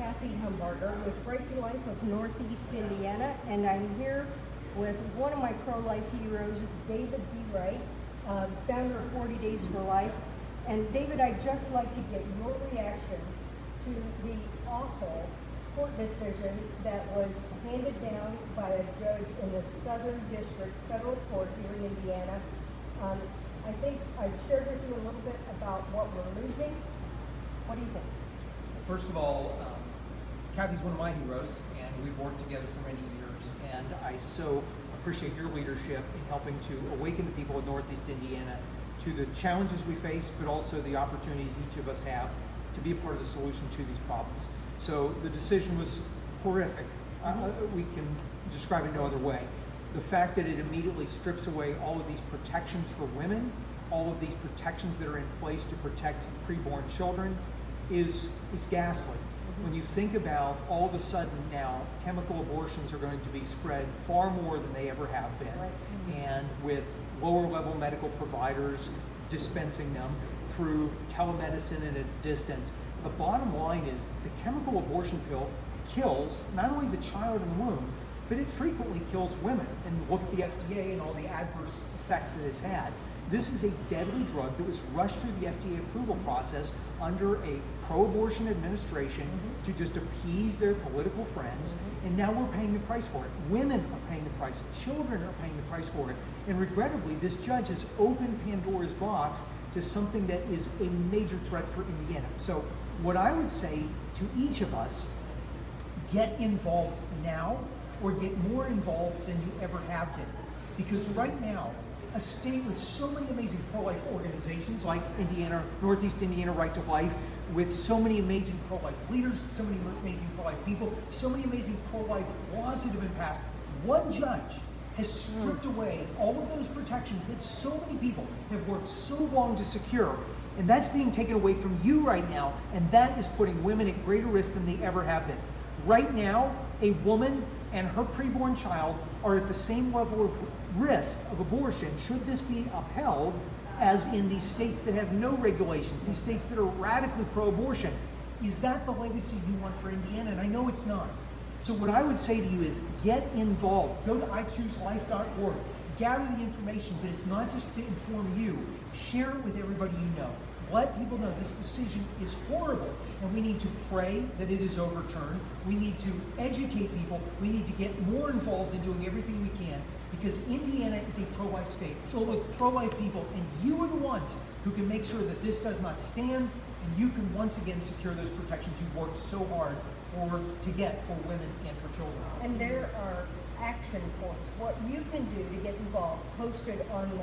Kathy Humbarger with Right to Life of Northeast Indiana, and I'm here with one of my pro-life heroes, David Bereit, founder of 40 Days for Life. And David, I'd just like to get your reaction to the awful court decision that was handed down by a judge in the Southern District Federal Court here in Indiana. I think I've shared with you a little bit about what we're losing. What do you think? First of all, Kathy's one of my heroes, and we've worked together for many years, and I so appreciate your leadership in helping to awaken the people of Northeast Indiana to the challenges we face, but also the opportunities each of us have to be a part of the solution to these problems. So the decision was horrific. We can describe it no other way. The fact that it immediately strips away all of these protections for women, all of these protections that are in place to protect preborn children is ghastly. When you think about all of a sudden now chemical abortions are going to be spread far more than they ever have been, and with lower level medical providers dispensing them through telemedicine and at distance, the bottom line is the chemical abortion pill kills not only the child in the womb, but it frequently kills women. And look at the FDA and all the adverse effects that it's had. This is a deadly drug that was rushed through the FDA approval process under a pro-abortion administration to just appease their political friends, and now we're paying the price for it. Women are paying the price, children are paying the price for it, and regrettably, this judge has opened Pandora's box to something that is a major threat for Indiana. So what I would say to each of us, get involved now, or get more involved than you ever have been. Because right now, a state with so many amazing pro-life organizations like Indiana, Northeast Indiana Right to Life, with so many amazing pro-life leaders, so many amazing pro-life people, so many amazing pro-life laws that have been passed, one judge has stripped away all of those protections that so many people have worked so long to secure. And that's being taken away from you right now, and that is putting women at greater risk than they ever have been. Right now, a woman and her preborn child are at the same level of risk of abortion should this be upheld as in these states that have no regulations, these states that are radically pro-abortion. Is that the legacy you want for Indiana? And I know it's not. So what I would say to you is get involved. Go to ichooselife.org. Gather the information, but it's not just to inform you. Share it with everybody you know. Let people know this decision is horrible, and we need to pray that it is overturned. We need to educate people. We need to get more involved in doing everything we can, because Indiana is a pro-life state filled with pro-life people, and you are the ones who can make sure that this does not stand, and you can once again secure those protections you've worked so hard to get for women and for children. And there are action points, what you can do to get involved, posted on the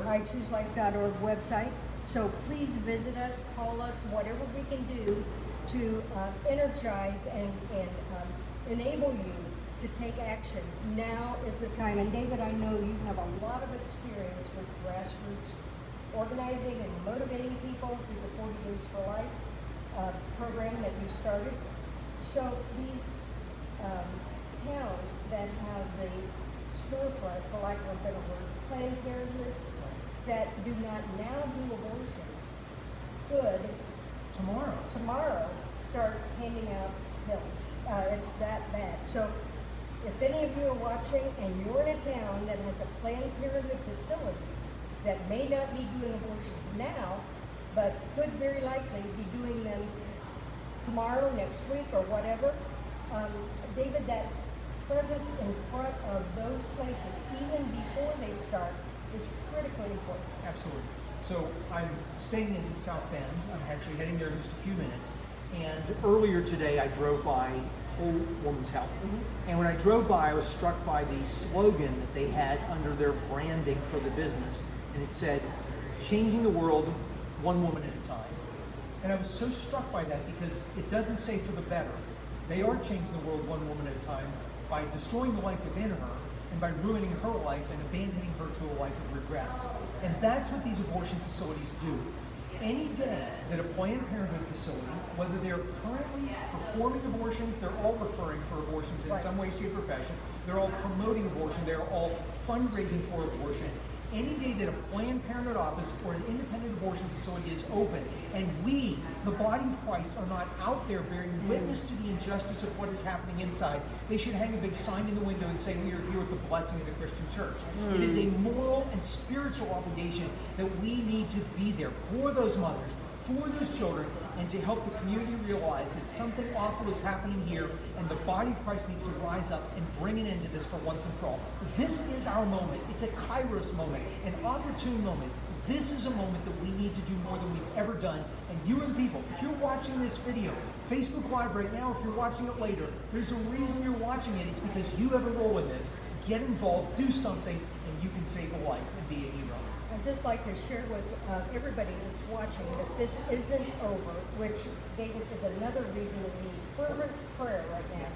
ichooselife.org website. So please visit us, call us, whatever we can do to energize and enable you to take action. Now is the time. And David, I know you have a lot of experience with grassroots organizing and motivating people through the 40 Days for Life program that you started. So these towns that have the storefront, for lack of a better word, Planned Parenthoods that do not now do abortions could tomorrow start handing out pills. It's that bad. So if any of you are watching and you're in a town that has a Planned Parenthood facility that may not be doing abortions now, but could very likely be doing them tomorrow, next week, or whatever, David, that presence in front of those places, even before they start, is critically important. Absolutely. So I'm staying in South Bend. I'm actually heading there in just a few minutes. And earlier today, I drove by Whole Woman's Health. And when I drove by, I was struck by the slogan that they had under their branding for the business. And it said, changing the world one woman at a time. And I was so struck by that because it doesn't say for the better. They are changing the world one woman at a time by destroying the life within her and by ruining her life and abandoning her to a life of regrets. And that's what these abortion facilities do. Any day that a Planned Parenthood facility, whether they're currently performing abortions, they're all referring for abortions in some way, shape, or fashion, they're all promoting abortion, they're all fundraising for abortion. any day that a Planned Parenthood office or an independent abortion facility is open, and we, the body of Christ, are not out there bearing witness to the injustice of what is happening inside, they should hang a big sign in the window and say, we are here with the blessing of the Christian church. It is a moral and spiritual obligation that we need to be there for those mothers, for those children, and to help the community realize that something awful is happening here, and the body of Christ needs to rise up and bring an end to this for once and for all. This is our moment. It's a kairos moment, an opportune moment. This is a moment that we need to do more than we've ever done, and you are the people. If you're watching this video, Facebook Live right now, if you're watching it later, there's a reason you're watching it. It's because you have a role in this. Get involved, do something, and you can save a life and be a hero. I'd just like to share with everybody that's watching that this isn't over, which, David, is another reason that we need fervent prayer right now.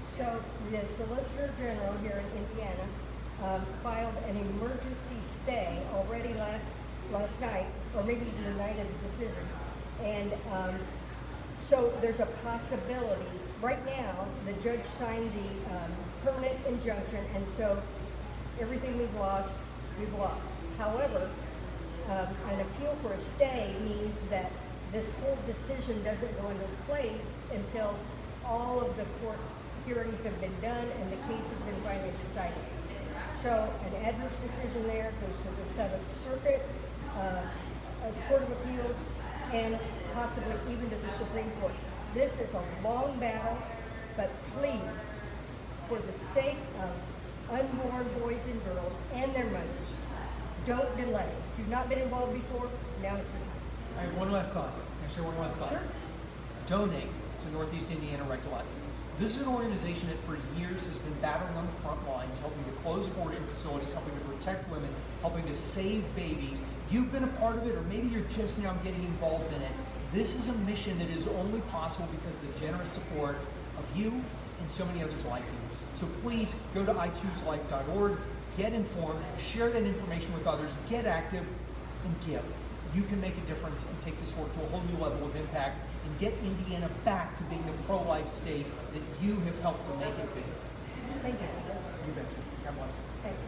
So the Solicitor General here in Indiana filed an emergency stay already last night, or maybe even the night of the decision. And so there's a possibility. Right now, the judge signed the permanent injunction, and so everything we've lost. However, an appeal for a stay means that this whole decision doesn't go into play until all of the court hearings have been done and the case has been finally decided. So an adverse decision there goes to the 7th Circuit, Court of Appeals, and possibly even to the Supreme Court. This is a long battle, but please, for the sake of unborn boys and girls and their mothers, don't delay. If you've not been involved before, now's the time. I have one last thought. Can I share one last thought? Sure. Donate to Northeast Indiana Right to Life. This is an organization that for years has been battling on the front lines, helping to close abortion facilities, helping to protect women, helping to save babies. You've been a part of it, or maybe you're just now getting involved in it. This is a mission that is only possible because of the generous support of you and so many others like you. So please go to ichooselife.org, get informed, share that information with others, get active, and give. You can make a difference and take this work to a whole new level of impact and get Indiana back to being the pro-life state that you have helped to make it be. Thank you. You betcha. God bless you. Thanks.